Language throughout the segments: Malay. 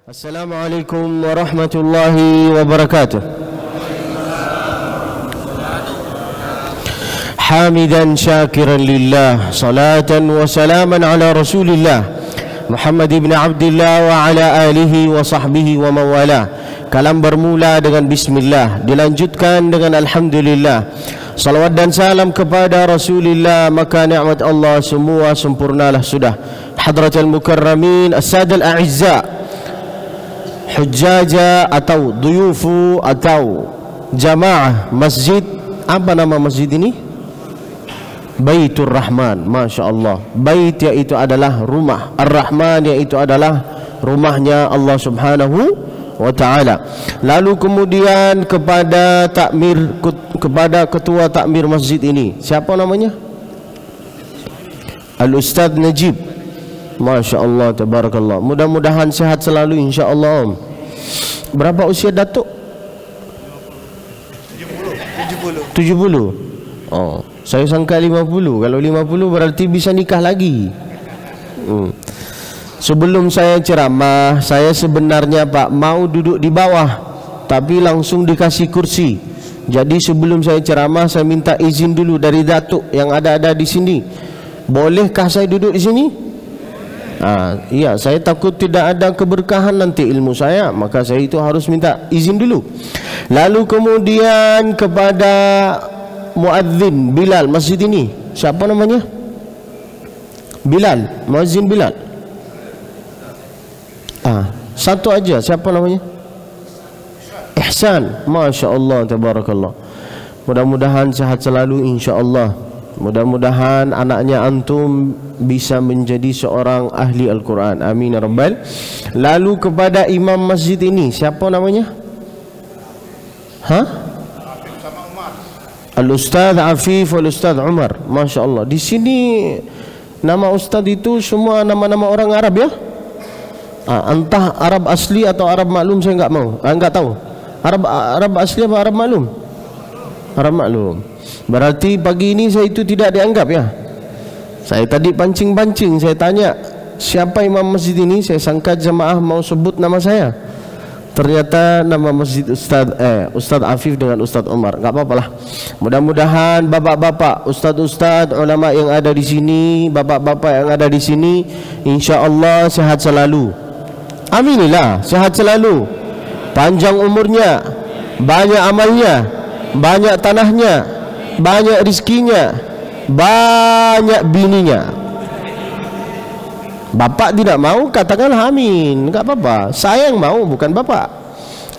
Assalamualaikum warahmatullahi wabarakatuh. Hamidan syakiran lillah, salatan wa salaman ala rasulillah Muhammad ibn Abdullah wa ala alihi wa sahbihi wa mawala. Kalam bermula dengan bismillah, dilanjutkan dengan alhamdulillah. Salawat dan salam kepada Rasulullah, maka nikmat Allah semua sempurnalah sudah. Hadratul mukarramin, as-sadal a'izza, Hujjaja atau duyufu atau jamaah masjid. Apa nama masjid ini? Baitur Rahman. Masya Allah. Bait yaitu adalah rumah, Ar-Rahman yaitu adalah rumahnya Allah subhanahu wa ta'ala. Lalu kemudian kepada takmir, kepada ketua takmir masjid ini, siapa namanya? Al-Ustadz Najib. Masya Allah, tabarakallah. Mudah-mudahan sehat selalu insya-Allah. Om, berapa usia Datuk? 70. Oh, saya sangka 50. Kalau 50 berarti bisa nikah lagi. Sebelum saya ceramah, saya sebenarnya Pak mau duduk di bawah, tapi langsung dikasih kursi. Jadi sebelum saya ceramah, saya minta izin dulu dari Datuk yang ada di sini. Bolehkah saya duduk di sini? Iya, saya takut tidak ada keberkahan nanti ilmu saya, maka saya itu harus minta izin dulu. Lalu kemudian kepada muadzin Bilal masjid ini, siapa namanya? Bilal, muadzin Bilal. Satu aja, siapa namanya? Ihsan. Masya Allah, tabarakallah. Mudah-mudahan sehat selalu insya Allah. Mudah-mudahan anaknya antum bisa menjadi seorang ahli Al-Quran. Amin ya rabbal. Lalu kepada imam masjid ini, siapa namanya? Al-Ustadz Afif Al-Ustadz Umar. Masya Allah. Di sini nama Ustadz itu semua nama-nama orang Arab ya? Entah Arab asli atau Arab maklum, saya enggak mau. Enggak tahu. Arab asli atau Arab maklum? Arab maklum. Berarti pagi ini saya itu tidak dianggap ya. Saya tadi pancing-pancing, saya tanya siapa imam masjid ini, saya sangka jemaah mau sebut nama saya. Ternyata nama masjid Ustadz Afif dengan Ustadz Umar. Enggak apa-apalah. Mudah-mudahan bapak-bapak, ustadz-ustadz, ulama yang ada di sini, bapak-bapak yang ada di sini, insya-Allah sehat selalu. Aminillah, sehat selalu. Panjang umurnya, banyak amalnya, banyak tanahnya, banyak rizkinya, banyak bininya. Bapak tidak mau, katakanlah amin, enggak apa-apa. Saya yang mau, bukan bapak.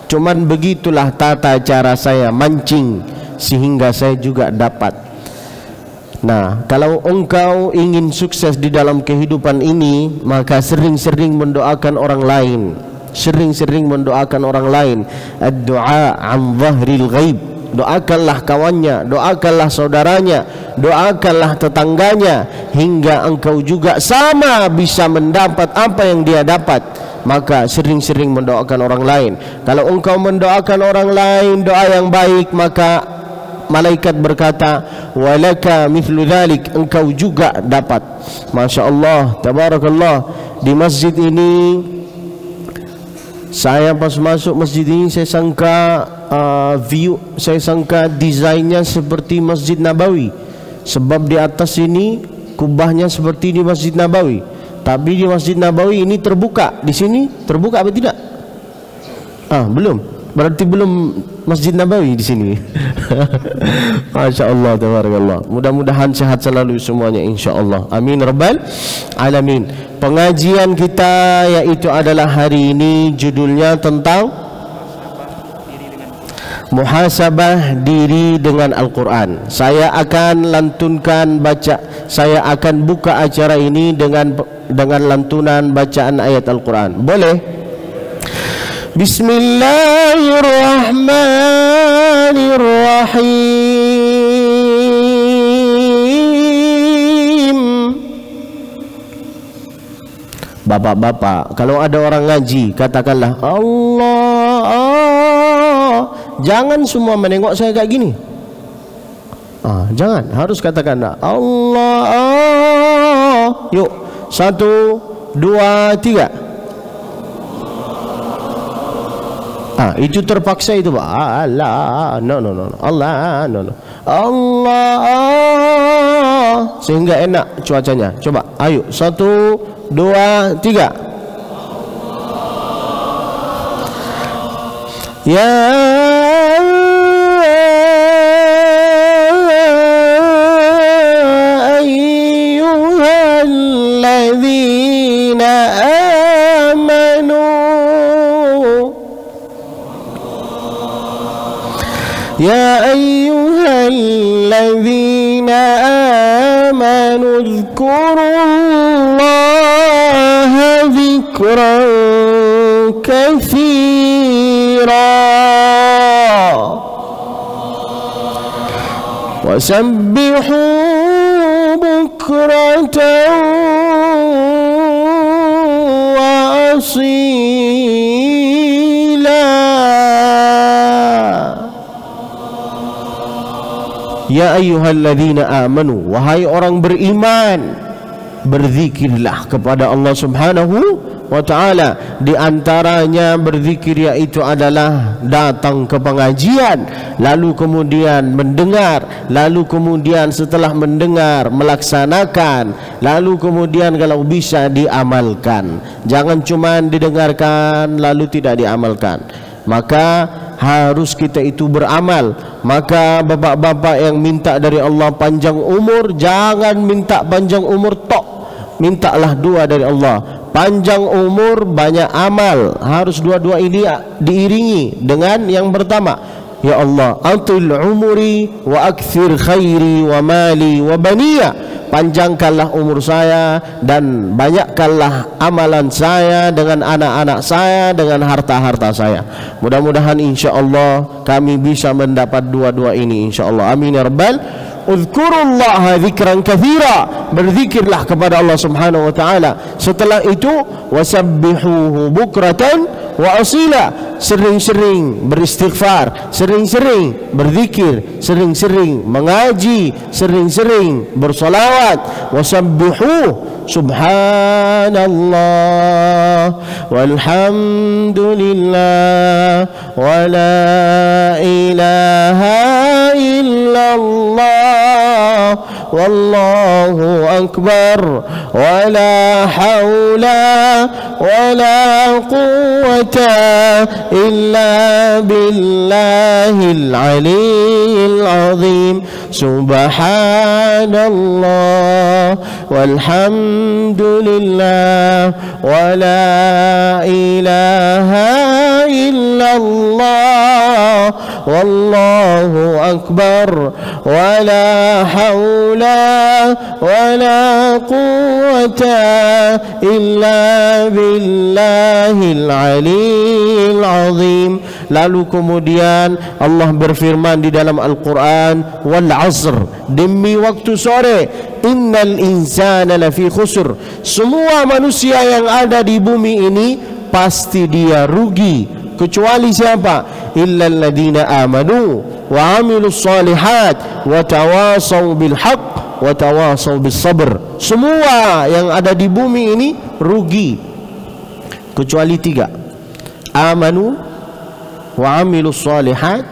Cuman begitulah tata cara saya mancing sehingga saya juga dapat. Nah, kalau engkau ingin sukses di dalam kehidupan ini, maka sering-sering mendoakan orang lain. Sering-sering mendoakan orang lain. Ad-du'a an zahril ghaib. Doakanlah kawannya, doakanlah saudaranya, doakanlah tetangganya, hingga engkau juga sama bisa mendapat apa yang dia dapat. Maka sering-sering mendoakan orang lain. Kalau engkau mendoakan orang lain doa yang baik, maka malaikat berkata, walaka mithlu dzalik, engkau juga dapat. Masya Allah, tabarakallah. Di masjid ini, saya pas masuk masjid ini, saya sangka saya sangka desainnya seperti Masjid Nabawi, sebab di atas ini kubahnya seperti di Masjid Nabawi. Tapi di Masjid Nabawi ini terbuka, di sini terbuka apa tidak? Belum. Berarti belum Masjid Nabawi di sini. Masya Allah, tabarakallah. Mudah-mudahan sehat selalu semuanya insya Allah. Amin rabbal alamin. Pengajian kita yaitu adalah hari ini judulnya tentang muhasabah diri dengan Al-Quran. Saya akan lantunkan saya akan buka acara ini dengan lantunan bacaan ayat Al-Quran. Boleh? Bismillahirrahmanirrahim. Bapak-bapak, kalau ada orang ngaji, katakanlah Allah. Jangan semua menengok saya kayak gini. Jangan, harus katakan Allah. Yuk, 1, 2, 3. Itu terpaksa itu, Pak. Allah, no. Allah, no. Allah, sehingga enak cuacanya. Coba, ayo, 1, 2, 3. Ya ayyuhalladzina amanu, ya ayyuhalladzina amanu dzkurullaha dzikran katsira wasabbihu bukratan wa asila. Ya ayyuhalladzina amanu, wahai orang beriman, berzikirlah kepada Allah Subhanahu wa ta'ala. Di antaranya berzikir yaitu adalah datang ke pengajian, lalu kemudian mendengar, lalu kemudian setelah mendengar melaksanakan, lalu kemudian kalau bisa diamalkan. Jangan cuma didengarkan lalu tidak diamalkan. Maka harus kita itu beramal. Maka bapak-bapak yang minta dari Allah panjang umur, jangan minta panjang umur tok, mintalah dua dari Allah, panjang umur banyak amal. Harus dua-dua ini diiringi dengan yang pertama, ya Allah atil umuri wa akthir khairi wa mali wa baniya, panjangkanlah umur saya dan banyakkanlah amalan saya dengan anak-anak saya, dengan harta-harta saya. Mudah-mudahan insya-Allah kami bisa mendapat dua-dua ini insya-Allah. Amin ya rabbal. Uzkurullaha dzikran katsira, berzikirlah kepada Allah Subhanahu wa taala. Setelah itu wasabbihuhu bukratan wa asila, sering-sering beristighfar, sering-sering berzikir, sering-sering mengaji, sering-sering bersolawat. Wasabbihuhu subhanallah walhamdulillah wa la ilaha illallah wallahu akbar wa la hawla wa la quwwata illa billahil aliyyil azim. Subhanallah walhamdulillah wa la ilaha illallah wallahu akbar wa la hawla wa la quwwata illa billahil aliyyil azim. Lalu kemudian Allah berfirman di dalam Al-Quran, wal asr, demi waktu sore, innal insana lafi khusr, semua manusia yang ada di bumi ini pasti dia rugi, kecuali siapa? Illal ladina amanu wa amilus solihat wa tawasaw bil haqq wa tawasaw bis sabr. Semua yang ada di bumi ini rugi kecuali tiga: amanu wa amilus solihat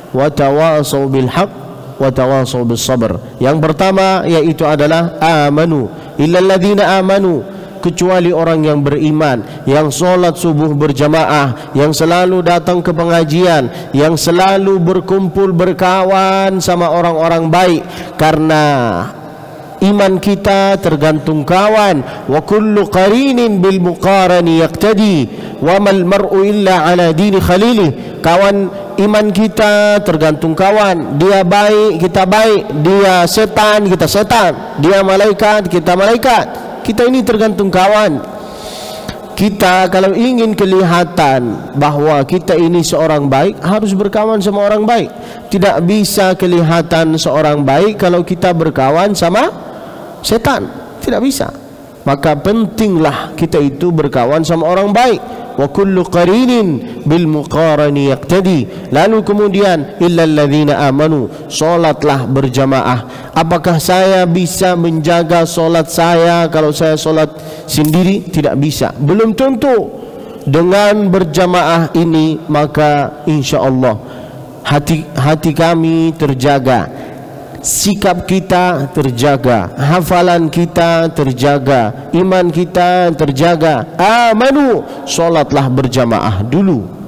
wa tawasaw bil haqq wa tawasaw bis sabr. Yang pertama yaitu adalah amanu, illal ladina amanu, kecuali orang yang beriman, yang solat subuh berjamaah, yang selalu datang ke pengajian, yang selalu berkumpul berkawan sama orang-orang baik. Karena iman kita tergantung kawan. Wa kullu qarinin bil muqarani yaqtadi wa mal mar'u illa ala dini khalilih. Kawan iman kita tergantung kawan. Dia baik, kita baik. Dia setan, kita setan. Dia malaikat, kita malaikat. Kita ini tergantung kawan. Kita kalau ingin kelihatan bahwa kita ini seorang baik, harus berkawan sama orang baik. Tidak bisa kelihatan seorang baik kalau kita berkawan sama setan, tidak bisa. Maka pentinglah kita itu berkawan sama orang baik. Wa kullu qarinin bil muqarani yaqtadi. Lalu kemudian illal ladzina amanu, solatlah berjamaah. Apakah saya bisa menjaga solat saya kalau saya solat sendiri? Tidak bisa, belum tentu. dengan berjamaah ini, maka insya Allah hati kami terjaga, sikap kita terjaga, hafalan kita terjaga, iman kita terjaga. Amanu, solatlah berjamaah dulu.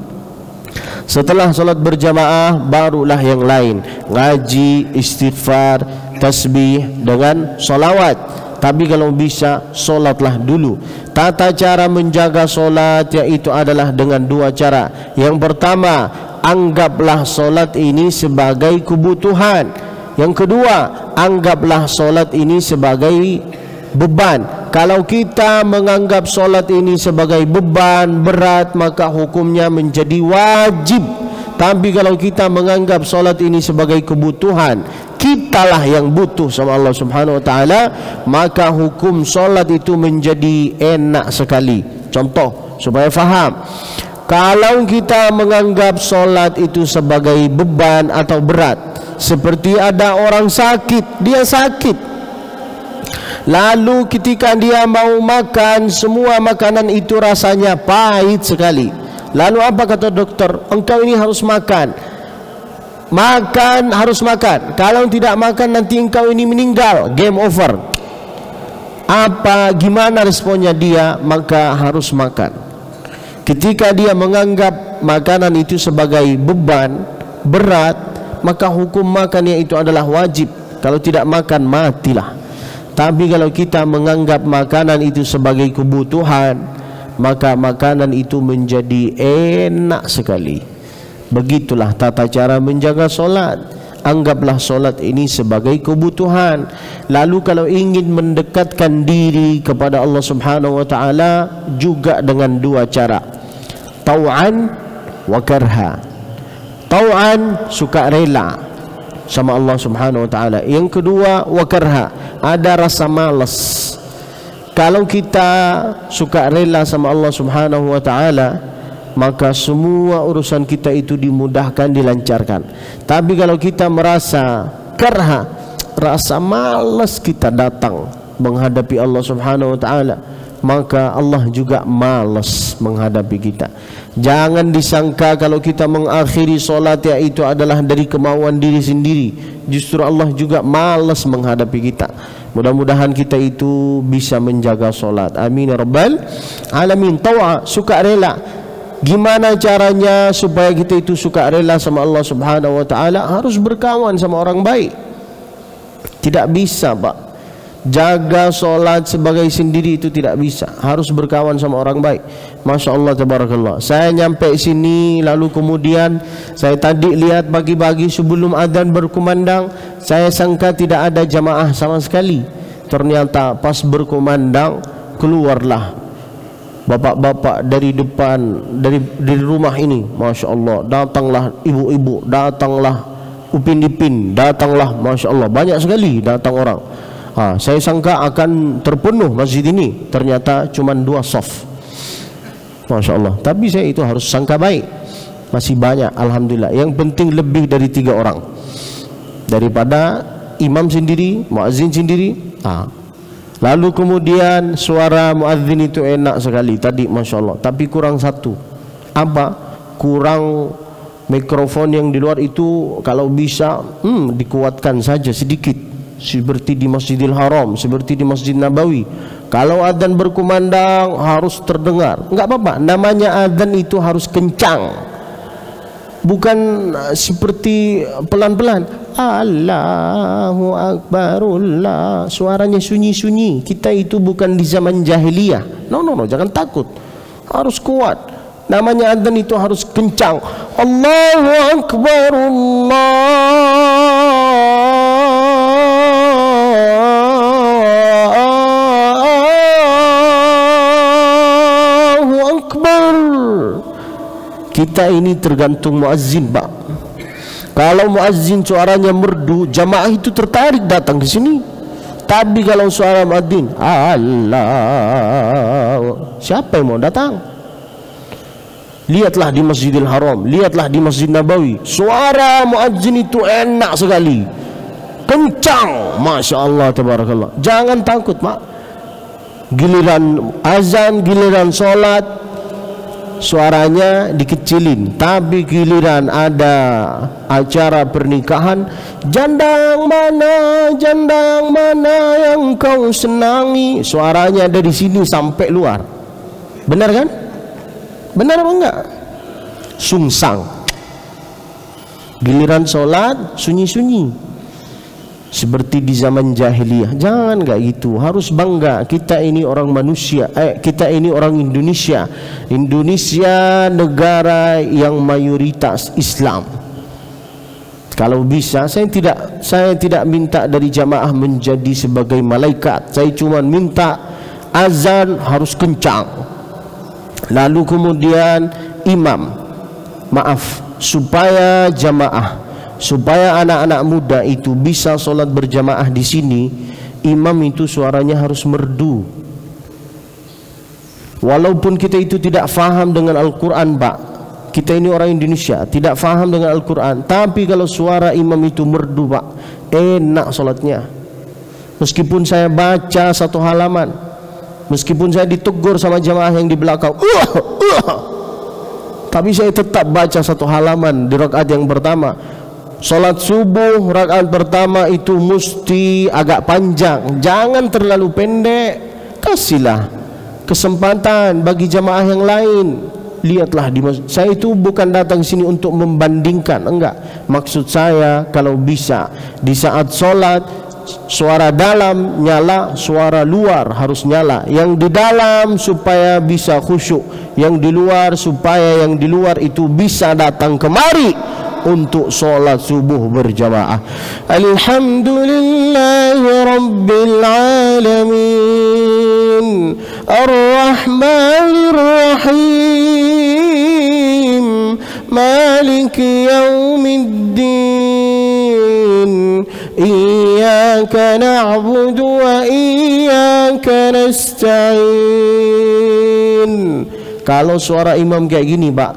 Setelah solat berjamaah, barulah yang lain, ngaji, istighfar, tasbih dengan solawat. Tapi kalau bisa, solatlah dulu. Tata cara menjaga solat yaitu adalah dengan dua cara. Yang pertama, anggaplah solat ini sebagai kebutuhan. Yang kedua, anggaplah solat ini sebagai beban. Kalau kita menganggap solat ini sebagai beban berat, maka hukumnya menjadi wajib. Tapi kalau kita menganggap solat ini sebagai kebutuhan, kitalah yang butuh sama Allah Subhanahu wa taala, maka hukum solat itu menjadi enak sekali. Contoh supaya faham, kalau kita menganggap solat itu sebagai beban atau berat, seperti ada orang sakit, dia sakit, lalu ketika dia mau makan, semua makanan itu rasanya pahit sekali. Lalu apa kata dokter? Engkau ini harus makan, harus makan. Kalau tidak makan nanti engkau ini meninggal, game over. Gimana responnya dia? Maka harus makan. Ketika dia menganggap makanan itu sebagai beban berat, maka hukum makannya itu adalah wajib. Kalau tidak makan, matilah. Tapi kalau kita menganggap makanan itu sebagai kebutuhan, maka makanan itu menjadi enak sekali. Begitulah tata cara menjaga solat. Anggaplah solat ini sebagai kebutuhan. Lalu kalau ingin mendekatkan diri kepada Allah Subhanahu wa taala, juga dengan dua cara, tau'an wa karha. Tau'an, suka rela sama Allah Subhanahu wa taala. Yang kedua, wa karha, ada rasa malas. Kalau kita suka rela sama Allah Subhanahu wa taala, maka semua urusan kita itu dimudahkan, dilancarkan. Tapi kalau kita merasa karha, rasa malas kita datang menghadapi Allah Subhanahu wa taala, maka Allah juga malas menghadapi kita. Jangan disangka kalau kita mengakhiri solat ya itu adalah dari kemauan diri sendiri. Justru Allah juga malas menghadapi kita. Mudah-mudahan kita itu bisa menjaga solat. Amin ya rabbal alamin. Tawa, suka rela. Gimana caranya supaya kita itu suka rela sama Allah Subhanahu wa taala? Harus berkawan sama orang baik. Tidak bisa, Pak, jaga solat sebagai sendiri, itu tidak bisa. Harus berkawan sama orang baik. Masya Allah, tabarakallah. Saya nyampe sini, lalu kemudian saya tadi lihat pagi-pagi sebelum adzan berkumandang, saya sangka tidak ada jamaah sama sekali. Ternyata pas berkumandang, keluarlah bapak-bapak dari depan, dari rumah ini. Masya Allah, datanglah ibu-ibu, datanglah upin-ipin, datanglah, Masya Allah, banyak sekali datang orang. Saya sangka akan terpenuh masjid ini, ternyata cuma 2 saf. Masya Allah. Tapi saya itu harus sangka baik, masih banyak, alhamdulillah. Yang penting lebih dari 3 orang, daripada imam sendiri, muazzin sendiri. Lalu kemudian suara muazzin itu enak sekali tadi, Masya Allah. Tapi kurang satu. Apa? Kurang mikrofon yang di luar itu, kalau bisa dikuatkan saja sedikit, seperti di Masjidil Haram, seperti di Masjid Nabawi. Kalau adzan berkumandang harus terdengar. Enggak apa-apa, namanya adzan itu harus kencang, bukan seperti pelan-pelan. Allahu Akbarullah, suaranya sunyi-sunyi. Kita itu bukan di zaman jahiliyah. No, jangan takut, harus kuat. Namanya adzan itu harus kencang. Allahu Akbar. Kita ini tergantung muazzin, Pak. Kalau muazzin suaranya merdu, jamaah itu tertarik datang ke sini. Tapi kalau suara muazzin, Allah, siapa yang mau datang? Lihatlah di Masjidil Haram, lihatlah di Masjid Nabawi, suara muazzin itu enak sekali, kencang, Masya Allah, tabarakallah. Jangan takut, Pak. Giliran azan, giliran solat, suaranya dikecilin, tapi giliran ada acara pernikahan, janda yang mana yang kau senangi, suaranya dari sini sampai luar. Benar kan? Benar apa enggak? Sungsang. Giliran sholat sunyi-sunyi seperti di zaman jahiliyah. Jangan enggak gitu, harus bangga kita ini orang manusia, kita ini orang Indonesia. Indonesia negara yang mayoritas Islam. Kalau bisa, saya tidak minta dari jamaah menjadi sebagai malaikat. Saya cuma minta azan harus kencang. Lalu kemudian supaya jamaah, supaya anak-anak muda itu bisa sholat berjamaah di sini, imam itu suaranya harus merdu. Walaupun kita itu tidak faham dengan Al-Quran, Pak, kita ini orang Indonesia tidak faham dengan Al-Quran, tapi kalau suara imam itu merdu, Pak, enak sholatnya. Meskipun saya baca satu halaman, meskipun saya ditegur sama jamaah yang di belakang, tapi saya tetap baca satu halaman di rakaat yang pertama. Salat subuh rakaat pertama itu mesti agak panjang, jangan terlalu pendek. Kasihlah kesempatan bagi jamaah yang lain. Lihatlah di saya itu bukan datang sini untuk membandingkan, enggak. Maksud saya kalau bisa di saat salat, suara dalam nyala, suara luar harus nyala. Yang di dalam supaya bisa khusyuk, yang di luar supaya yang di luar itu bisa datang kemari untuk sholat subuh berjamaah. Alhamdulillahi Rabbil Alamin, Ar-Rahmanir Rahim, Maliki Yawmiddin, Iyyaka na'budu wa iyyaka nasta'in. Kalau suara imam kayak gini, Pak,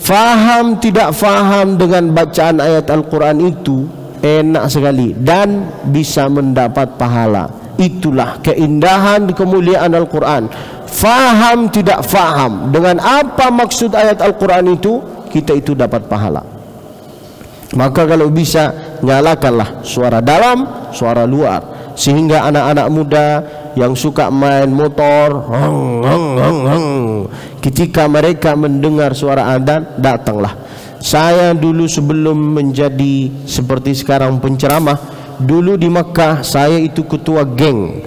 faham tidak faham dengan bacaan ayat Al-Quran itu enak sekali dan bisa mendapat pahala. Itulah keindahan kemuliaan Al-Quran. Faham tidak faham dengan apa maksud ayat Al-Quran itu, kita itu dapat pahala. Maka kalau bisa, nyalakanlah suara dalam, suara luar, sehingga anak-anak muda yang suka main motor, ketika mereka mendengar suara adzan, datanglah. Saya dulu sebelum menjadi seperti sekarang penceramah, dulu di Mekah saya itu ketua geng.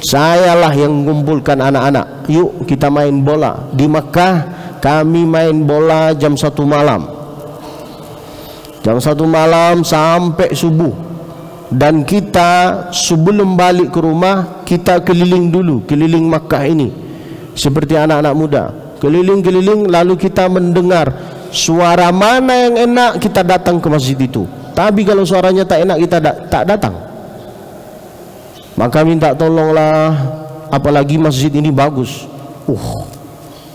Sayalah yang mengumpulkan anak-anak, yuk kita main bola. Di Mekah kami main bola jam 1 malam, jam 1 malam sampai subuh. Dan kita sebelum balik ke rumah, kita keliling dulu, keliling Makkah ini seperti anak-anak muda, keliling-keliling, lalu kita mendengar suara mana yang enak, kita datang ke masjid itu. Tapi kalau suaranya tak enak, kita tak datang. Maka minta tolonglah, apalagi masjid ini bagus.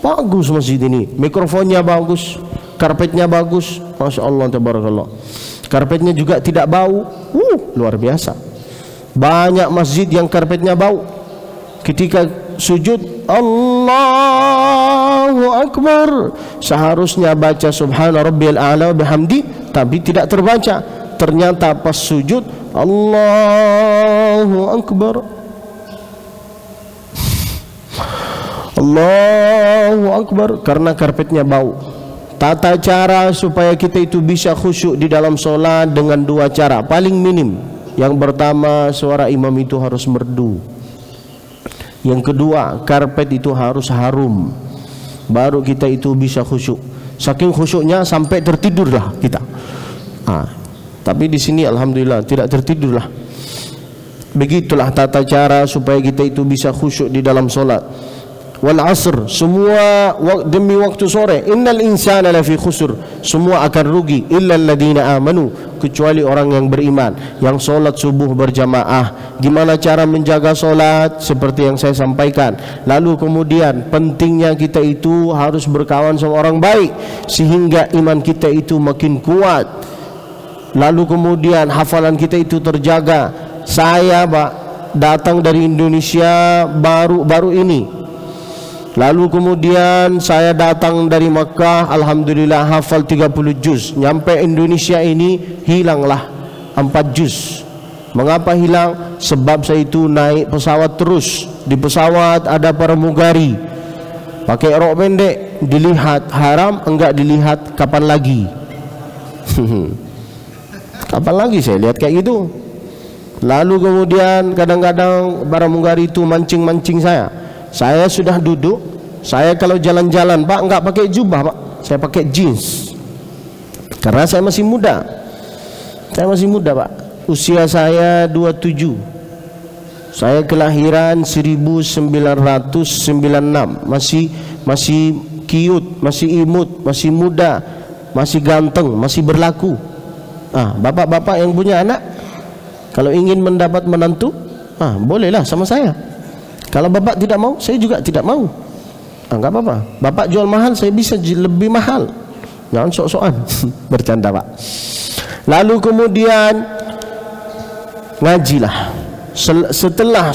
Bagus masjid ini, mikrofonnya bagus, karpetnya bagus, Masya Allah, tabarakallah. Karpetnya juga tidak bau, luar biasa. Banyak masjid yang karpetnya bau. Ketika sujud, Allahu Akbar, seharusnya baca Subhana Rabbiyal A'la bihamdi, tapi tidak terbaca. Ternyata pas sujud, Allahu Akbar, Allahu Akbar, karena karpetnya bau. Tata cara supaya kita itu bisa khusyuk di dalam sholat dengan 2 cara paling minim. Yang pertama, suara imam itu harus merdu. Yang kedua, karpet itu harus harum. Baru kita itu bisa khusyuk. Saking khusyuknya sampai tertidurlah kita. Tapi di sini alhamdulillah tidak tertidurlah. Begitulah tata cara supaya kita itu bisa khusyuk di dalam sholat. Wal asr, semua demi waktu sore, innal insana lafi khusr, semua akan rugi, illa alladhina amanu, kecuali orang yang beriman, yang solat subuh berjamaah. Gimana cara menjaga solat? Seperti yang saya sampaikan. Lalu kemudian pentingnya kita itu harus berkawan sama orang baik, sehingga iman kita itu makin kuat. Lalu kemudian hafalan kita itu terjaga. Saya, Pak, datang dari Indonesia baru ini. Lalu kemudian saya datang dari Makkah, alhamdulillah hafal 30 juz. Nyampe Indonesia ini hilanglah 4 juz. Mengapa hilang? Sebab saya itu naik pesawat terus. Di pesawat ada pramugari pakai rok pendek, dilihat haram, enggak dilihat kapan lagi. Kapan lagi saya lihat kayak gitu. Lalu kemudian kadang-kadang pramugari itu mancing-mancing saya. Saya sudah duduk, saya kalau jalan-jalan Pak enggak pakai jubah Pak, saya pakai jeans. Karena saya masih muda. Saya masih muda Pak. Usia saya 27. Saya kelahiran 1996. Masih cute, masih imut, masih muda, masih ganteng, masih berlaku. Bapak-bapak yang punya anak, kalau ingin mendapat menantu, bolehlah sama saya. Kalau bapak tidak mau, saya juga tidak mau. Enggak apa-apa. Bapak jual mahal, saya bisa lebih mahal. Jangan sok-sokan. Bercanda Pak. Lalu kemudian ngajilah. Setelah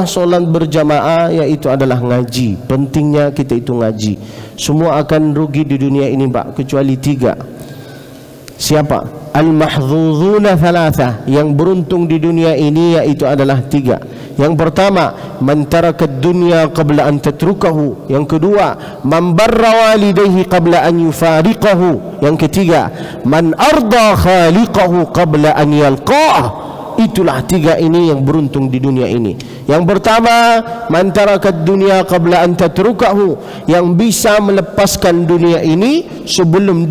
solat berjamaah, yaitu adalah ngaji. Pentingnya kita itu ngaji. Semua akan rugi di dunia ini Pak, kecuali 3. Siapa? Al-mahdzuzuna thalatha, yang beruntung di dunia ini yaitu adalah 3. Yang pertama, man tarakad dunya qabla an tatrukahu. Yang kedua, man barra walidayhi qabla an yufariqahu. Yang ketiga, man arda khaliqahu qabla an yalqah. Itulah 3 ini yang beruntung di dunia ini. Yang pertama, man tarakad dunya qabla an tatrukahu, yang bisa melepaskan dunia ini sebelum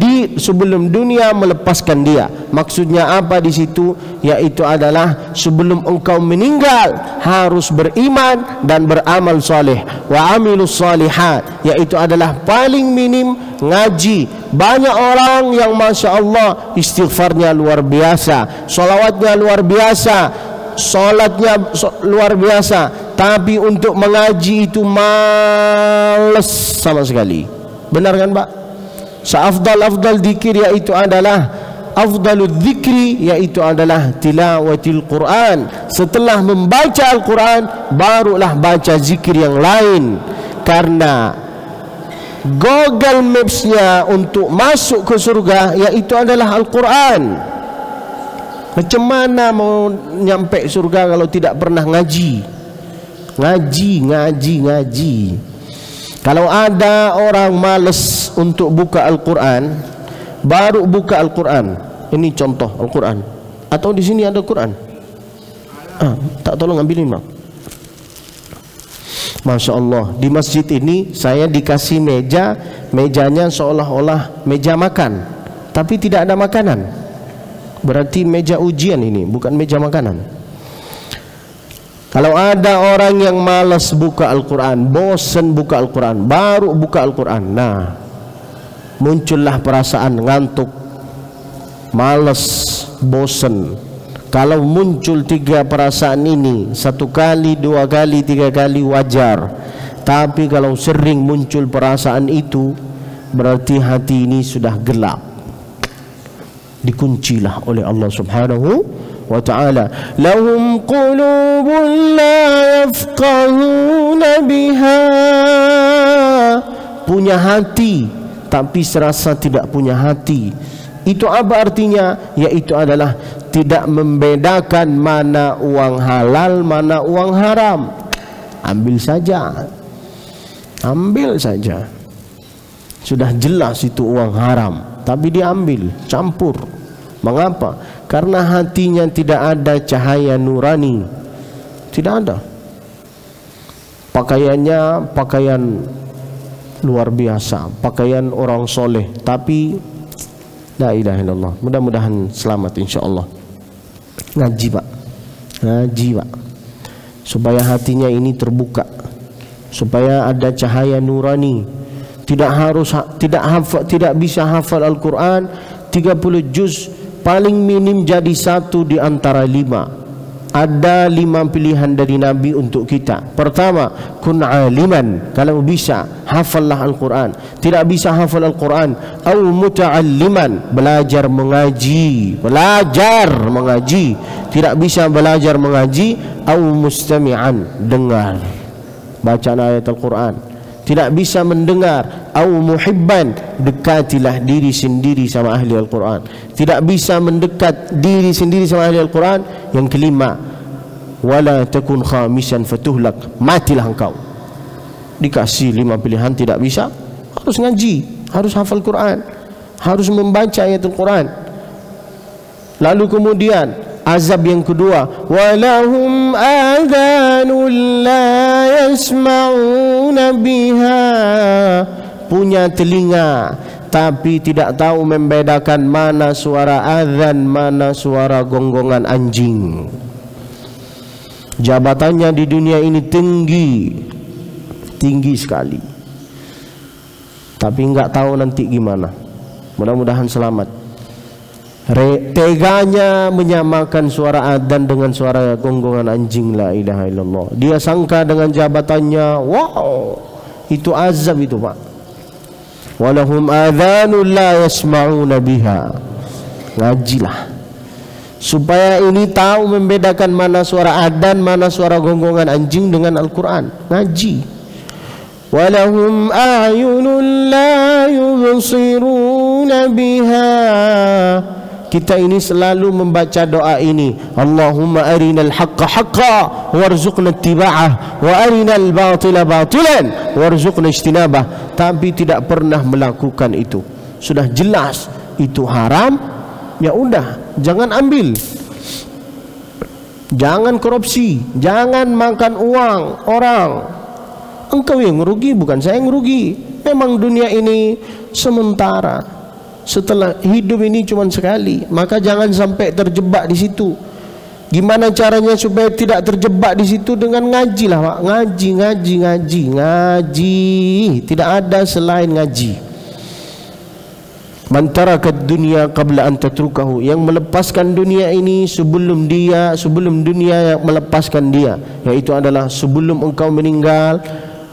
dunia melepaskan dia. Maksudnya apa di situ? Yaitu adalah sebelum engkau meninggal harus beriman dan beramal soleh. Wa amilus solihat, yaitu adalah paling minim ngaji. Banyak orang yang Masya Allah istighfarnya luar biasa, solawatnya luar biasa, solatnya luar biasa, tapi untuk mengaji itu males sama sekali. Benar kan Pak? Seafdal dzikir yaitu adalah afdalul dzikri, yaitu adalah tilawatil Quran. Setelah membaca Al-Quran, barulah baca zikir yang lain. Karena Google Maps-nya untuk masuk ke surga yaitu adalah Al-Quran. Macam mana mau nyampe surga kalau tidak pernah ngaji? Ngaji. Kalau ada orang malas untuk buka Al-Quran, baru buka Al-Quran. Ini contoh Al-Quran. Atau di sini ada Quran? Tak, tolong ambilin Bang. Masya Allah, di masjid ini saya dikasih mejanya seolah-olah meja makan, tapi tidak ada makanan. Berarti meja ujian ini, bukan meja makanan. Kalau ada orang yang malas buka Al-Quran, bosan buka Al-Quran, baru buka Al-Quran, nah muncullah perasaan ngantuk, malas, bosan. Kalau muncul 3 perasaan ini, 1 kali, 2 kali, 3 kali wajar. Tapi kalau sering muncul perasaan itu, berarti hati ini sudah gelap. Dikuncilah oleh Allah Subhanahu wa ta'ala. Lahum qulubun la yafqahuna biha. Punya hati, tapi serasa tidak punya hati. Itu apa artinya? Yaitu adalah tidak membedakan mana uang halal, mana uang haram. Ambil saja. Sudah jelas itu uang haram, tapi diambil, campur. Mengapa? Karena hatinya tidak ada cahaya nurani. Tidak ada. Pakaiannya pakaian luar biasa, pakaian orang soleh, tapi la ilaha illallah. Mudah-mudahan selamat insyaallah. Ngaji Pak, supaya hatinya ini terbuka, supaya ada cahaya nurani. Tidak bisa hafal Al-Quran 30 juz, paling minim jadi 1 di antara 5. Ada 5 pilihan dari Nabi untuk kita. Pertama, kun aliman, kalau bisa hafallah Al-Quran. Tidak bisa hafal Al-Quran, au muta'alliman, belajar mengaji. Tidak bisa belajar mengaji, au mustami'an, dengar. bacaan ayat Al-Quran. Tidak bisa mendengar, au muhibban, dekatilah diri sendiri sama ahli Al-Quran. Tidak bisa mendekat diri sendiri sama ahli Al-Quran. Yang kelima, wala takun khamisan fatuhlak, matilah engkau. Dikasih 5 pilihan, tidak bisa, harus ngaji, harus hafal Quran, harus membaca ayat Al-Quran. Lalu kemudian azab yang kedua, walahum adhanul la yasma'una biha, punya telinga tapi tidak tahu membedakan mana suara azan, mana suara gonggongan anjing. Jabatannya di dunia ini tinggi sekali, tapi enggak tahu nanti gimana. Mudah-mudahan selamat. Teganya menyamakan suara adzan dengan suara gonggongan anjing, la ilaha illallah. Dia sangka dengan jabatannya, wow, itu azab itu, Pak. Walahum adzanul la yasma'una biha. Ngajilah supaya ini tahu membedakan mana suara adzan, mana suara gonggongan anjing dengan Al-Quran. Ngaji. Walahum a'yunul la yubsiruna biha. Kita ini selalu membaca doa ini, Allahumma arinal haqqa haqqa warzuqna ittiba'ah wa arinal batila batilan warzuqna ijtinabah. Tapi tidak pernah melakukan itu. Sudah jelas itu haram, ya udah, jangan ambil. Jangan korupsi, jangan makan uang orang. Engkau yang merugi, bukan saya yang merugi. Memang dunia ini sementara. Setelah hidup ini cuma sekali, maka jangan sampai terjebak di situ. Gimana caranya supaya tidak terjebak di situ? Dengan ngaji lah, Pak. Ngaji. Tidak ada selain ngaji. Man tarakat dunya qabla an tatrukahu, yang melepaskan dunia ini sebelum dunia yang melepaskan dia, yaitu adalah sebelum engkau meninggal.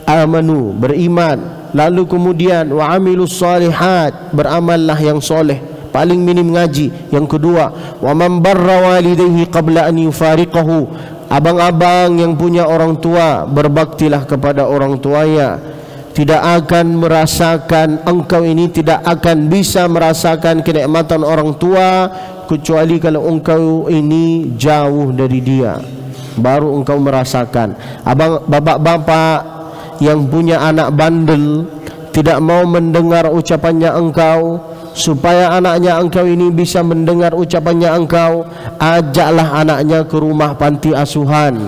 Amanu, beriman. Lalu kemudian wa amilus salihat, beramallah yang soleh, paling minim ngaji. Yang kedua, wa man barra walidayhi qabla an yufariqahu, abang-abang yang punya orang tua, berbaktilah kepada orang tuanya. Tidak akan merasakan, engkau ini tidak akan bisa merasakan kenikmatan orang tua kecuali kalau engkau ini jauh dari dia, baru engkau merasakan. Bapak-bapak yang punya anak bandel, tidak mau mendengar ucapannya engkau, supaya anaknya engkau ini bisa mendengar ucapannya engkau, ajaklah anaknya ke rumah panti asuhan,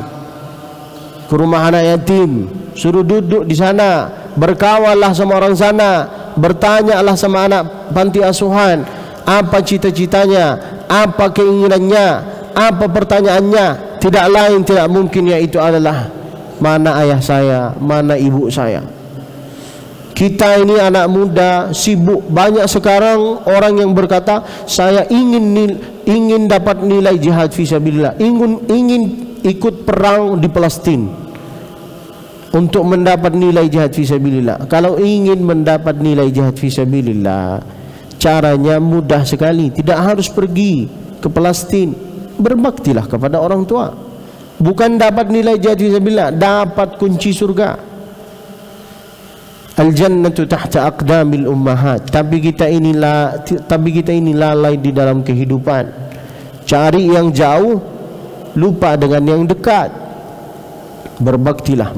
ke rumah anak yatim, suruh duduk di sana, berkawanlah sama orang sana, bertanyalah sama anak panti asuhan, apa cita-citanya, apa keinginannya, apa pertanyaannya. Tidak lain, tidak mungkin, yaitu adalah mana ayah saya, mana ibu saya. Kita ini anak muda sibuk. Banyak sekarang orang yang berkata, saya ingin dapat nilai jihad fisabilillah, ingin ikut perang di Palestina untuk mendapat nilai jihad fisabilillah. Kalau ingin mendapat nilai jihad fisabilillah, caranya mudah sekali. Tidak harus pergi ke Palestina. Berbaktilah kepada orang tua. Bukan dapat nilai jihad fisabilillah, dapat kunci surga. Al-jannatu tahta aqdamil ummahat. Tapi kita ini lalai di dalam kehidupan. Cari yang jauh, lupa dengan yang dekat. Berbaktilah.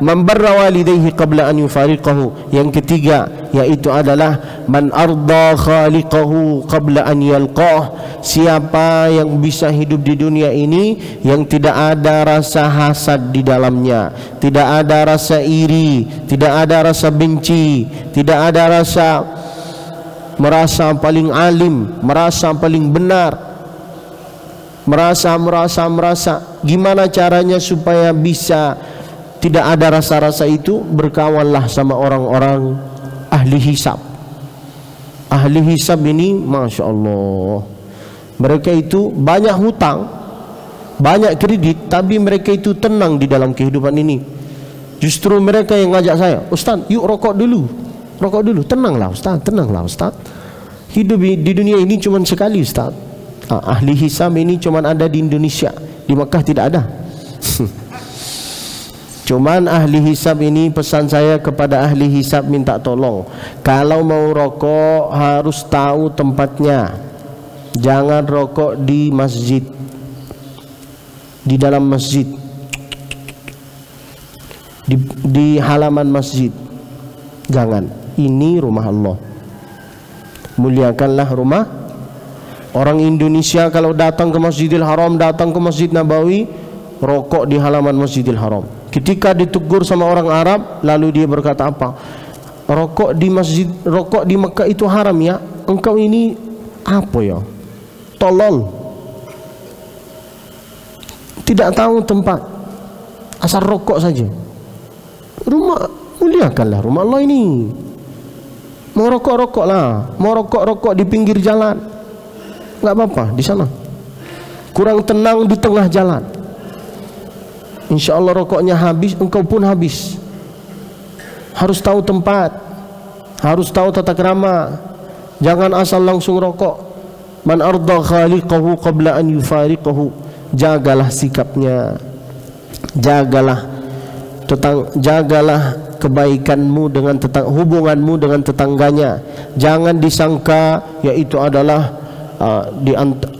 Membarra walidayhi qabla an yufariqahu. Yang ketiga, yaitu adalah man arda khaliqahu qabla an yalqah. Siapa yang bisa hidup di dunia ini yang tidak ada rasa hasad di dalamnya, tidak ada rasa iri, tidak ada rasa benci, tidak ada rasa merasa paling alim, merasa paling benar, merasa. Gimana caranya supaya bisa tidak ada rasa-rasa itu? Berkawanlah sama orang-orang ahli hisab. Ahli hisab ini, Masya Allah, mereka itu banyak hutang, banyak kredit, tapi mereka itu tenang di dalam kehidupan ini. Justru mereka yang ngajak saya, Ustaz, yuk rokok dulu. Tenanglah Ustaz. Hidup di dunia ini cuma sekali, Ustaz. Ahli hisab ini cuma ada di Indonesia, di Makkah tidak ada. Cuman ahli hisab ini, pesan saya kepada ahli hisab, minta tolong, kalau mau rokok harus tahu tempatnya. Jangan rokok di masjid, di dalam masjid, di halaman masjid. Jangan. Ini rumah Allah. Muliakanlah rumah. Orang Indonesia kalau datang ke Masjidil Haram, datang ke Masjid Nabawi, rokok di halaman Masjidil Haram. Ketika ditegur sama orang Arab, lalu dia berkata apa? Rokok di masjid, rokok di Mekah itu haram ya. Engkau ini apa ya? Tolol. Tidak tahu tempat, asal rokok saja. Rumah, muliakanlah rumah Allah ini. Mau rokok-rokok lah, mau rokok-rokok di pinggir jalan, nggak apa-apa di sana. Kurang tenang di tengah jalan, insya Allah rokoknya habis, engkau pun habis. Harus tahu tempat, harus tahu tata krama. Jangan asal langsung rokok. Man arda khaliqahu qabla an yufariqahu. Jagalah sikapnya, jagalah kebaikanmu dengan hubunganmu dengan tetangganya. Jangan disangka yaitu adalah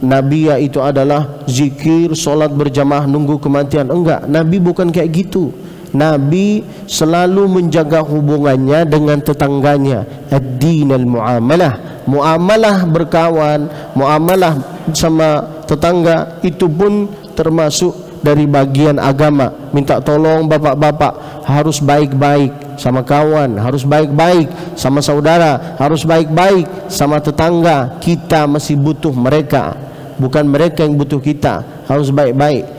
Nabi yaitu adalah zikir, solat berjamaah, nunggu kematian. Enggak, Nabi bukan kayak gitu. Nabi selalu menjaga hubungannya dengan tetangganya. Ad-din al-muamalah, muamalah berkawan, muamalah sama tetangga itu pun termasuk dari bagian agama. Minta tolong bapak-bapak, harus baik-baik sama kawan, harus baik-baik sama saudara, harus baik-baik sama tetangga. Kita masih butuh mereka, bukan mereka yang butuh kita. Harus baik-baik.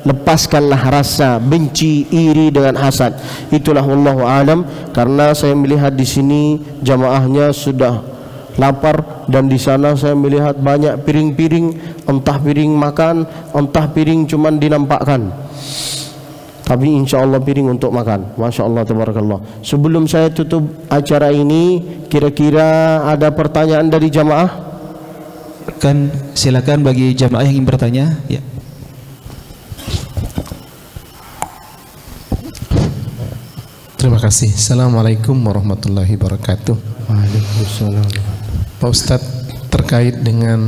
Lepaskanlah rasa benci, iri dengan hasad. Itulah wallahu alam. Karena saya melihat di sini jamaahnya sudah lapar, dan di sana saya melihat banyak piring-piring, entah piring makan, entah piring cuman dinampakkan, tapi insya Allah piring untuk makan. Masya Allah, tabarakallah. Sebelum saya tutup acara ini, kira-kira ada pertanyaan dari jamaah? Kan silakan bagi jamaah yang ingin bertanya. Ya. Terima kasih. Assalamualaikum warahmatullahi wabarakatuh. Waalaikumsalam. Pak Ustadz, terkait dengan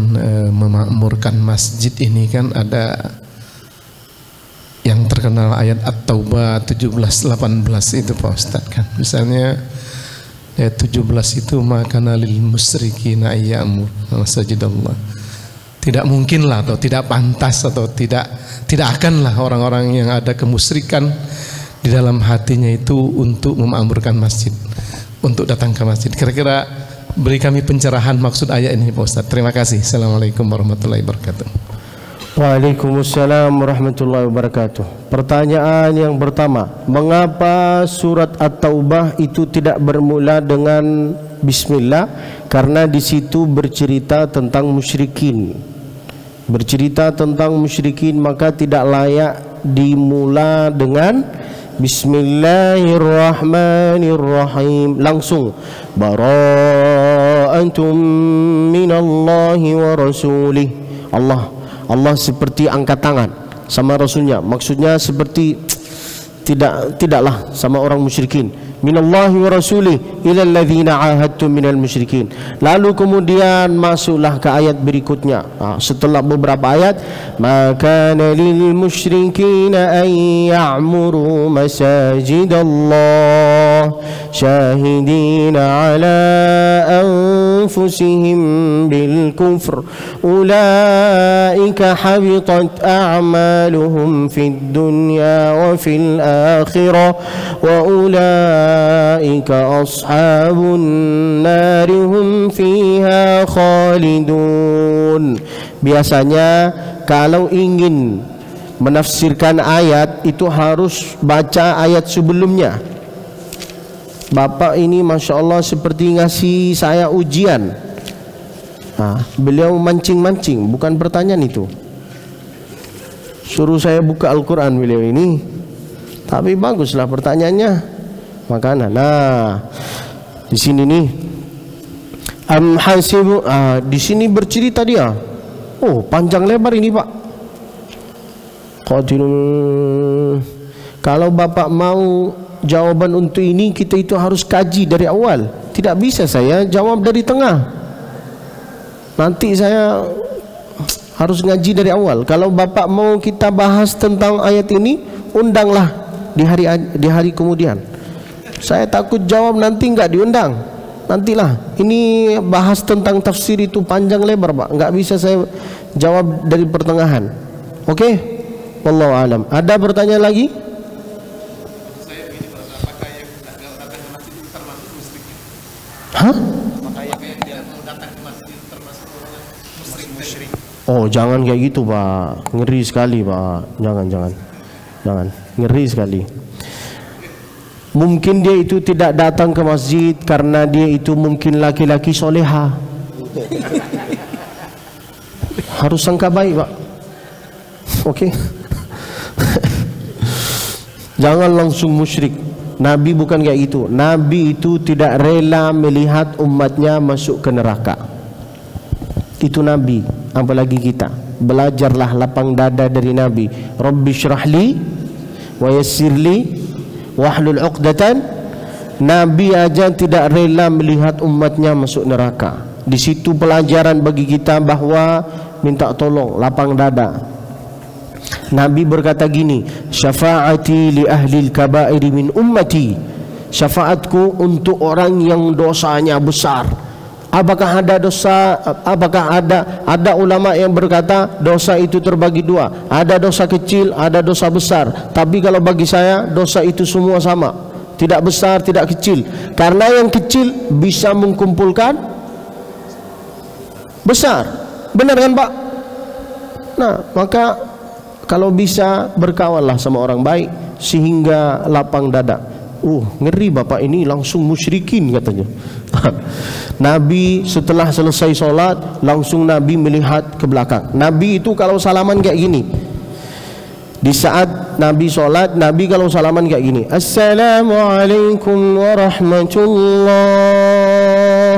memakmurkan masjid ini kan ada yang terkenal ayat At-Taubah 17-18 itu Pak Ustadz kan. Misalnya ayat 17 itu maka nalil musyrikina ayyamu masjidallah. Tidak mungkinlah atau tidak pantas atau tidak akanlah orang-orang yang ada kemusyrikan di dalam hatinya itu untuk memakmurkan masjid, untuk datang ke masjid. Kira-kira beri kami pencerahan maksud ayat ini Pak Ustadz. Terima kasih. Assalamualaikum warahmatullahi wabarakatuh. Waalaikumsalam warahmatullahi wabarakatuh. Pertanyaan yang pertama, mengapa surat At-Taubah itu tidak bermula dengan Bismillah? Karena di situ bercerita tentang musyrikin. Bercerita tentang musyrikin, maka tidak layak dimula dengan Bismillahirrahmanirrahim. Langsung bara'antum minallahi wa rasulih. Allah seperti angkat tangan sama Rasulnya. Maksudnya seperti tidaklah sama orang musyrikin. Minallahi wa rasulih ilal ladzina ahadtum minal musyrikin. Lalu kemudian masuklah ke ayat berikutnya. Setelah beberapa ayat, maka lil musyrikin an ya'muru masajidallah syahidina ala anfusihim bil kufr ulaika habitat a'maluhum fid dunya wa fil akhirah wa ulaika ashabun nari hum fiha khalidun. Biasanya kalau ingin menafsirkan ayat itu harus baca ayat sebelumnya. Bapak ini Masya Allah seperti ngasih saya ujian. Beliau mancing-mancing, bukan pertanyaan itu. Suruh saya buka Al-Quran beliau ini. Tapi baguslah pertanyaannya. Makanan. Nah, di sini nih. Di sini bercerita dia. Oh, panjang lebar ini Pak. Kalau Bapak mau jawaban untuk ini, kita itu harus kaji dari awal. Tidak bisa saya jawab dari tengah. Nanti saya harus ngaji dari awal. Kalau Bapak mau kita bahas tentang ayat ini, undanglah di hari kemudian. Saya takut jawab nanti enggak diundang. Nantilah. Ini bahas tentang tafsir itu panjang lebar, Pak. Enggak bisa saya jawab dari pertengahan. Oke? Wallahu alam. Ada pertanyaan lagi? Hah? Oh, jangan kayak gitu, Pak. Ngeri sekali, Pak. Jangan. Ngeri sekali. Mungkin dia itu tidak datang ke masjid karena dia itu mungkin laki-laki soleha. Harus sangka baik, Pak. Oke. Jangan langsung musyrik. Nabi bukan kayak gitu. Nabi itu tidak rela melihat umatnya masuk ke neraka. Itu Nabi. Apalagi kita. Belajarlah lapang dada dari Nabi. Rabbi syrahli wa yassirli wahlul uqdatan. Nabi aja tidak rela melihat umatnya masuk neraka. Di situ pelajaran bagi kita bahwa minta tolong, lapang dada. Nabi berkata gini, syafaati li ahli al-kaba'ir min ummati. Syafaatku untuk orang yang dosanya besar. Apakah ada dosa? Apakah ada ulama yang berkata dosa itu terbagi dua. Ada dosa kecil, ada dosa besar. Tapi kalau bagi saya dosa itu semua sama. Tidak besar, tidak kecil. Karena yang kecil bisa mengumpulkan besar. Benar kan, Pak? Nah, maka kalau bisa berkawanlah sama orang baik sehingga lapang dada. Ngeri Bapak ini langsung musyrikin katanya. Nabi setelah selesai sholat langsung Nabi melihat ke belakang. Nabi itu kalau salaman kayak gini. Di saat Nabi sholat, Nabi kalau salaman kayak gini, Assalamualaikum warahmatullah,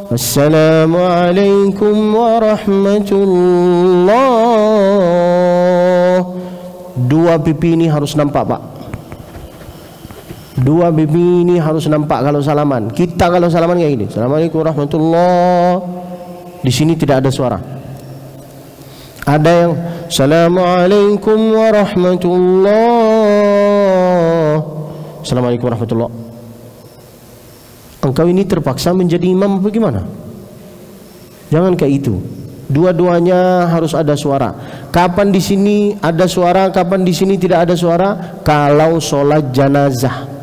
Assalamualaikum warahmatullah. Dua pipi ini harus nampak, Pak. Dua pipi ini harus nampak kalau salaman. Kita kalau salaman kayak gini, Assalamualaikum warahmatullah. Di sini tidak ada suara. Ada yang Assalamualaikum warahmatullah, Assalamualaikum warahmatullah. Engkau ini terpaksa menjadi imam bagaimana? Jangan kayak itu. Dua-duanya harus ada suara. Kapan di sini ada suara, kapan di sini tidak ada suara? Kalau sholat jenazah.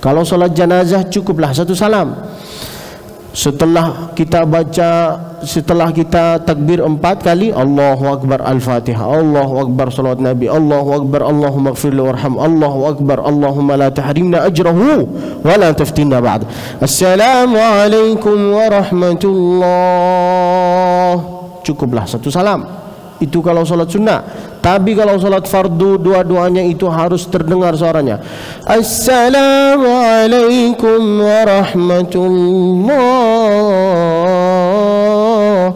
Kalau sholat jenazah cukuplah satu salam. Setelah kita takbir 4 kali, Allahu Akbar Al-Fatihah, Allahu Akbar Salawat Nabi, Allahu Akbar Allahumma gfirli warham, Allahu Akbar Allahumma la tahrimna ajrahu wa la taftinna ba'd. Assalamualaikum warahmatullah. Cukuplah satu salam. Itu kalau sholat sunnah. Tapi kalau sholat fardu, dua-duanya itu harus terdengar suaranya. Assalamualaikum warahmatullah.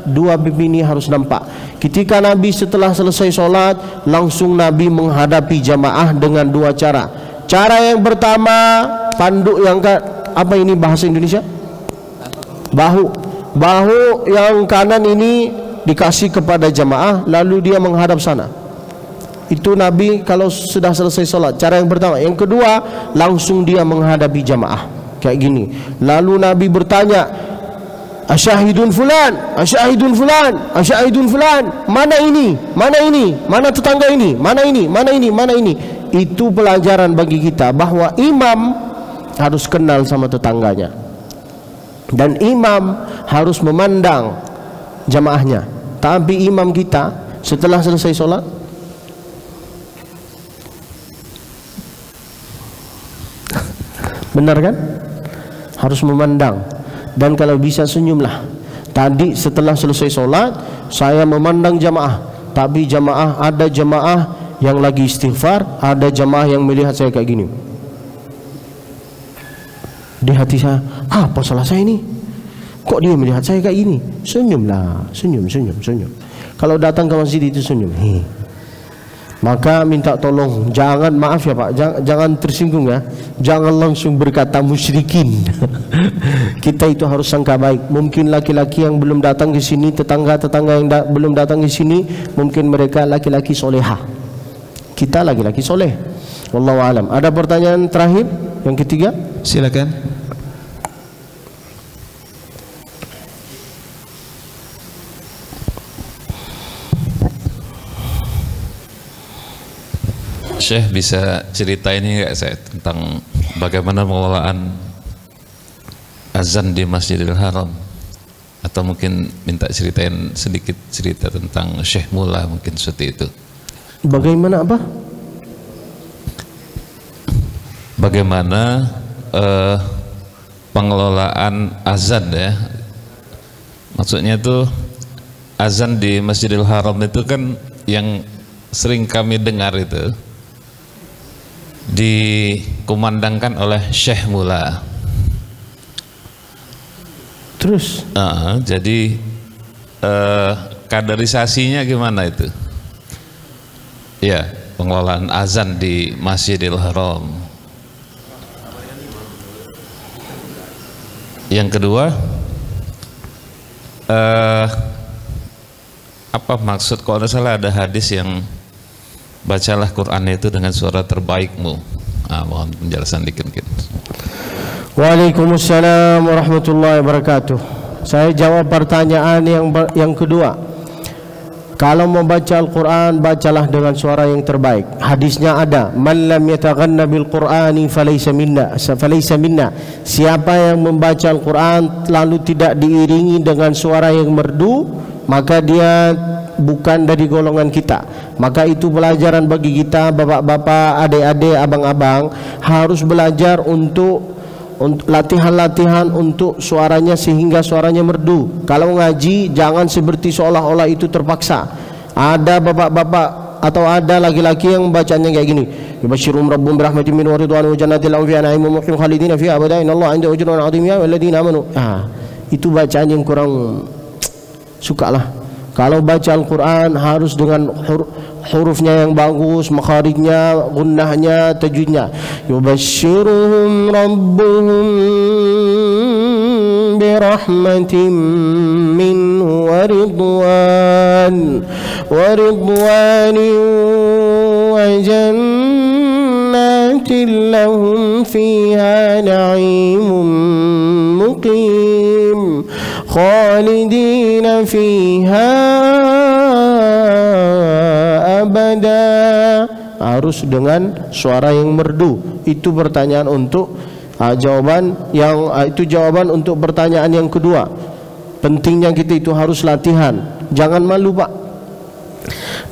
Dua pipi ini harus nampak. Ketika Nabi setelah selesai sholat, langsung Nabi menghadapi jamaah dengan dua cara. Cara yang pertama, panduk yang apa ini bahasa Indonesia? Bahu yang kanan ini dikasih kepada jamaah, lalu dia menghadap sana. Itu Nabi kalau sudah selesai sholat. Cara yang pertama. Yang kedua, langsung dia menghadapi jamaah kayak gini. Lalu Nabi bertanya, asyahidun fulan, asyahidun fulan, asyahidun fulan. Mana ini? Mana ini? Mana tetangga ini? Mana ini? Mana ini? Mana ini? Itu pelajaran bagi kita bahwa imam harus kenal sama tetangganya. Dan imam harus memandang jamaahnya. Tapi imam kita setelah selesai sholat, benar kan? Harus memandang. Dan kalau bisa senyumlah. Tadi setelah selesai sholat, saya memandang jamaah. Tapi ada jamaah yang lagi istighfar, ada jamaah yang melihat saya kayak gini. Di hati saya, apa salah saya ini? Kok dia melihat saya kayak gini? Senyumlah, senyum. Kalau datang ke masjid itu senyum. Maka minta tolong, jangan, maaf ya Pak, jangan tersinggung ya, jangan langsung berkata musyrikin. Kita itu harus sangka baik. Mungkin laki-laki yang belum datang ke sini, tetangga-tetangga yang belum datang ke sini, mungkin mereka laki-laki solehah, kita laki-laki soleh. Wallahu alam. Ada pertanyaan terakhir, yang ketiga? Silakan. Syekh bisa cerita ini nggak saya tentang bagaimana pengelolaan azan di Masjidil Haram, atau mungkin minta ceritain sedikit cerita tentang Syekh Mula mungkin seperti itu. Bagaimana apa? Bagaimana pengelolaan azan ya? Maksudnya itu azan di Masjidil Haram itu kan yang sering kami dengar itu dikumandangkan oleh Syekh Mula. Terus? Jadi kaderisasinya gimana itu? Ya, pengelolaan azan di Masjidil Haram. Yang kedua, apa maksud, kalau salah ada hadis yang bacalah Quran itu dengan suara terbaikmu. Mohon penjelasan dikit. Waalaikumsalam warahmatullahi wabarakatuh. Saya jawab pertanyaan yang kedua. Kalau mau baca Al-Quran, bacalah dengan suara yang terbaik. Hadisnya ada, man lam yataghanna bil Qur'ani falaysa minna. Siapa yang membaca Al-Quran lalu tidak diiringi dengan suara yang merdu, maka dia bukan dari golongan kita. Maka itu pelajaran bagi kita, bapak-bapak, adik-adik, abang-abang, harus belajar untuk latihan-latihan untuk suaranya sehingga suaranya merdu. Kalau ngaji jangan seperti seolah-olah itu terpaksa. Ada bapak-bapak atau ada laki-laki yang bacanya kayak gini, yubashshirum rabbum birahmatin min wa ridwan wa jannatin lahum fiha na'imun muqim khalidina fiha abada innallaha 'indahu ajrun 'azim ya walladzina amanu. Itu bacaan yang kurang sukalah. Kalau baca Al-Quran harus dengan hurufnya yang bagus, makharijnya, gunnahnya, tajwidnya. Yubashshiruhum rabbuhum birahmatin minhu wa ridwanin wa jannatin lahum fiha na'imun muqim khalidina fiha abada. Harus dengan suara yang merdu. Itu pertanyaan untuk jawaban yang itu jawaban untuk pertanyaan yang kedua. Pentingnya kita itu harus latihan. Jangan malu, Pak.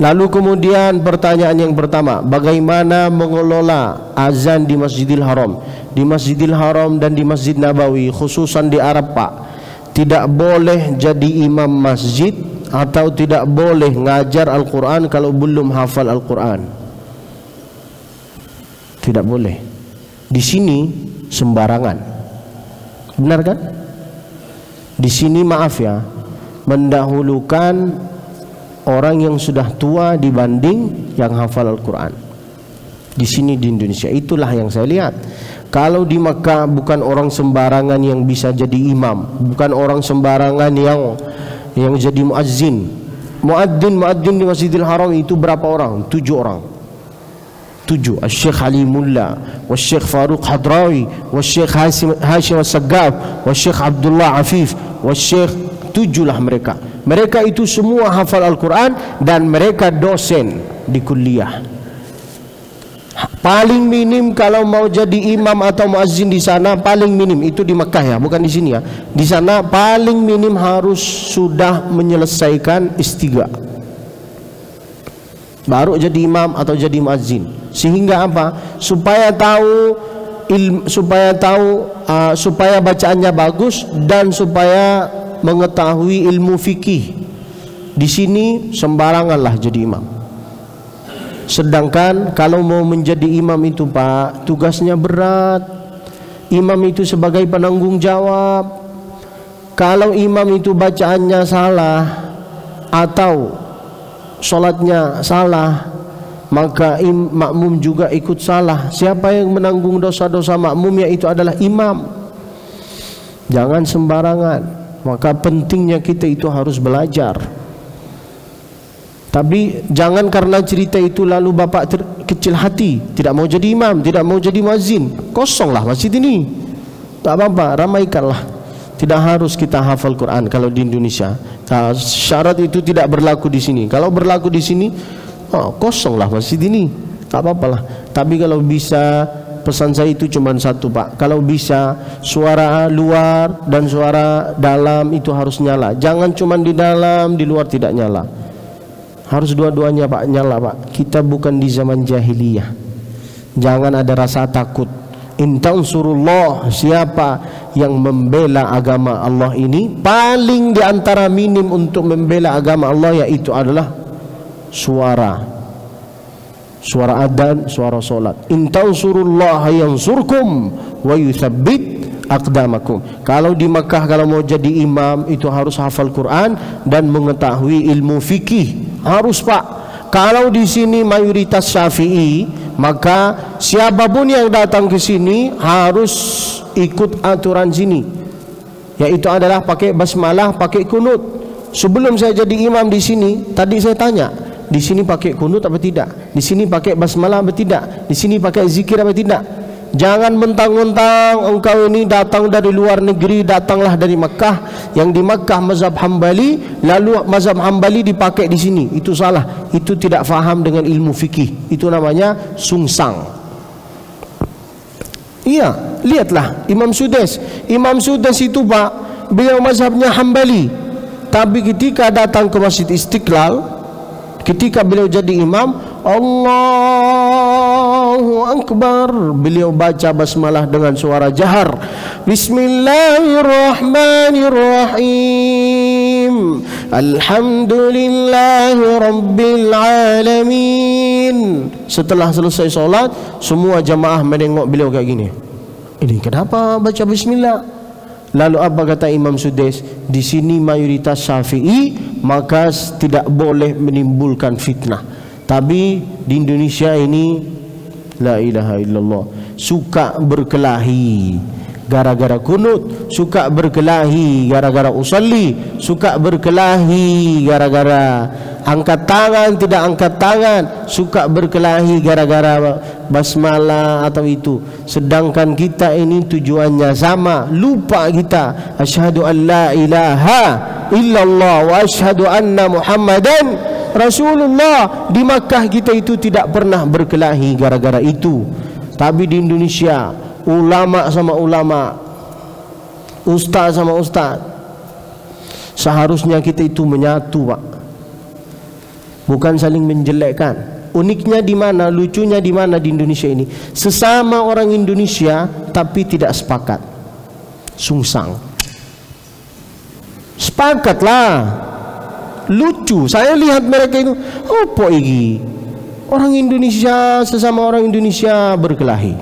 Lalu kemudian pertanyaan yang pertama, bagaimana mengelola azan di Masjidil Haram? Di Masjidil Haram dan di Masjid Nabawi, khususan di Arab, Pak, tidak boleh jadi imam masjid atau tidak boleh ngajar Al-Quran kalau belum hafal Al-Quran. Tidak boleh. Di sini sembarangan. Benar kan? Di sini maaf ya, mendahulukan orang yang sudah tua dibanding yang hafal Al-Quran. Di sini di Indonesia itulah yang saya lihat. Kalau di Makkah bukan orang sembarangan yang bisa jadi imam, bukan orang sembarangan yang jadi muazzin. Muadzin di Masjidil Haram itu berapa orang? 7 orang. 7. Al-Syekh Halimullah, Al-Syekh Faruq Hadrawi, Al-Syekh Hashim Al-Saggaf, Al-Syekh Abdullah Afif, Al-Syekh, 7 lah mereka. Mereka itu semua hafal Al-Quran dan mereka dosen di kuliah. Paling minim kalau mau jadi imam atau muazzin di sana, paling minim itu di Makkah ya, bukan di sini ya. Di sana paling minim harus sudah menyelesaikan S3 baru jadi imam atau jadi muazzin. Sehingga apa? Supaya bacaannya bagus dan supaya mengetahui ilmu fikih. Di sini sembaranganlah jadi imam. Sedangkan kalau mau menjadi imam itu, Pak, tugasnya berat. Imam itu sebagai penanggung jawab. Kalau imam itu bacaannya salah atau sholatnya salah, maka makmum juga ikut salah. Siapa yang menanggung dosa-dosa makmum, yaitu adalah imam. Jangan sembarangan. Maka pentingnya kita itu harus belajar. Tapi jangan karena cerita itu lalu bapak kecil hati, tidak mau jadi imam, tidak mau jadi muazzin. Kosonglah masjid ini. Tak apa-apa, ramaikanlah. Tidak harus kita hafal Quran kalau di Indonesia. Syarat itu tidak berlaku di sini. Kalau berlaku di sini, kosonglah masjid ini. Tak apa-apalah. Tapi kalau bisa, pesan saya itu cuma satu, Pak. Kalau bisa suara luar dan suara dalam itu harus nyala. Jangan cuma di dalam, di luar tidak nyala. Harus dua-duanya, Pak, nyala, Pak. Kita bukan di zaman jahiliyah. Jangan ada rasa takut. In tansurullah, siapa yang membela agama Allah ini, paling di antara minim untuk membela agama Allah, yaitu adalah suara adzan, suara solat. In tansurullah yansurkum wa yuthabbit aqdamakum. Kalau di Makkah, kalau mau jadi imam itu harus hafal Quran dan mengetahui ilmu fikih. Harus, Pak. Kalau di sini mayoritas Syafi'i, maka siapapun yang datang ke sini harus ikut aturan sini, yaitu adalah pakai basmalah, pakai kunut. Sebelum saya jadi imam di sini, tadi saya tanya, di sini pakai kunut apa tidak? Di sini pakai basmalah apa tidak? Di sini pakai zikir apa tidak? Jangan mentang-mentang engkau ini datang dari luar negeri, datanglah dari Makkah, yang di Makkah mazhab Hambali, lalu mazhab Hambali dipakai di sini. Itu salah. Itu tidak faham dengan ilmu fikih. Itu namanya sungsang. Iya, lihatlah Imam Sudes. Imam Sudes itu, Pak, beliau mazhabnya Hambali. Tapi ketika datang ke Masjid Istiqlal, ketika beliau jadi imam, Allahu Akbar, beliau baca basmalah dengan suara jahar. Bismillahirrahmanirrahim. Alhamdulillahi Rabbil Alamin. Setelah selesai solat, semua jamaah menengok beliau kayak gini. Ini kenapa baca bismillah? Lalu apa kata Imam Sudes? Di sini mayoritas Syafi'i, maka tidak boleh menimbulkan fitnah. Tapi di Indonesia ini, la ilaha illallah, suka berkelahi gara-gara kunut, suka berkelahi gara-gara usalli, suka berkelahi gara-gara angkat tangan, tidak angkat tangan, suka berkelahi gara-gara basmalah atau itu. Sedangkan kita ini tujuannya sama, lupa kita. Asyhadu an la ilaha illallah wa asyhadu anna Muhammadan Rasulullah. Di Makkah kita itu tidak pernah berkelahi gara-gara itu. Tapi di Indonesia, ulama sama ulama, ustaz sama ustaz, seharusnya kita itu menyatu, Pak, bukan saling menjelekkan. Uniknya di mana, lucunya di mana di Indonesia ini, sesama orang Indonesia tapi tidak sepakat, sungsang. Sepakatlah. Lucu, saya lihat mereka itu, apa ini? Orang Indonesia sesama orang Indonesia berkelahi.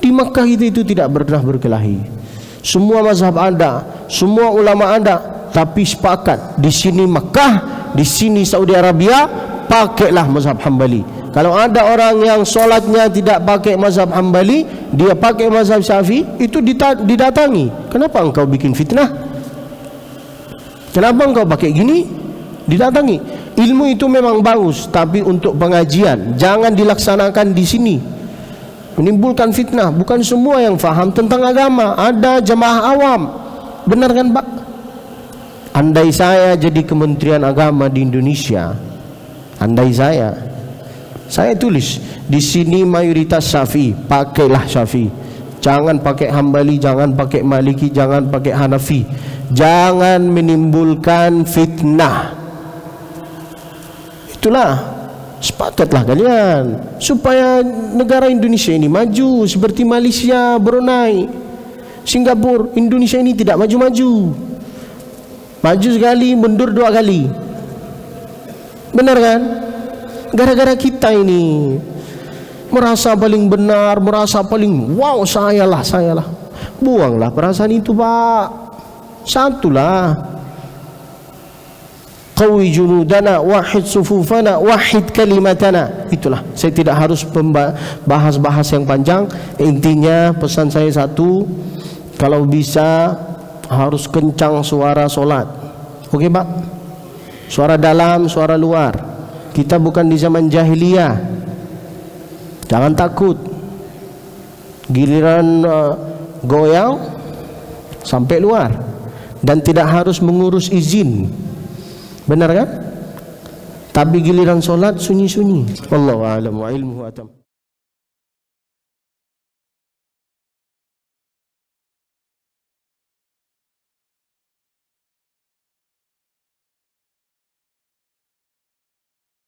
Di Makkah itu tidak pernah berkelahi. Semua mazhab ada, semua ulama ada, tapi sepakat. Di sini Makkah, di sini Saudi Arabia, pakailah mazhab Hambali. Kalau ada orang yang solatnya tidak pakai mazhab Hambali, dia pakai mazhab Syafi'i, itu didatangi. Kenapa engkau bikin fitnah? Kenapa engkau pakai gini? Didatangi. Ilmu itu memang bagus, tapi untuk pengajian jangan dilaksanakan di sini. Menimbulkan fitnah. Bukan semua yang faham tentang agama. Ada jamaah awam. Benar kan, Pak? Andai saya jadi Kementerian Agama di Indonesia, andai saya tulis di sini mayoritas Syafi'i, pakailah Syafi'i. Jangan pakai Hambali, jangan pakai Maliki, jangan pakai Hanafi. Jangan menimbulkan fitnah. Itulah, sepakatlah kalian supaya negara Indonesia ini maju seperti Malaysia, Brunei, Singapura. Indonesia ini tidak maju-maju. Maju sekali, mundur dua kali. Benar kan? Gara-gara kita ini merasa paling benar, merasa paling wow, sayalah. Buanglah perasaan itu, Pak. Satulah. qawi junudana, wahid sufufana, wahid kalimatana. Itulah, saya tidak harus bahas-bahas yang panjang. Intinya pesan saya satu, kalau bisa harus kencang suara solat. Oke Pak? Suara dalam, suara luar. Kita bukan di zaman jahiliyah. Jangan takut. Giliran goyang sampai luar, dan tidak harus mengurus izin. Benar kan? Tapi giliran solat sunyi-sunyi. Wallahu a'lam wa ilmuhu atam.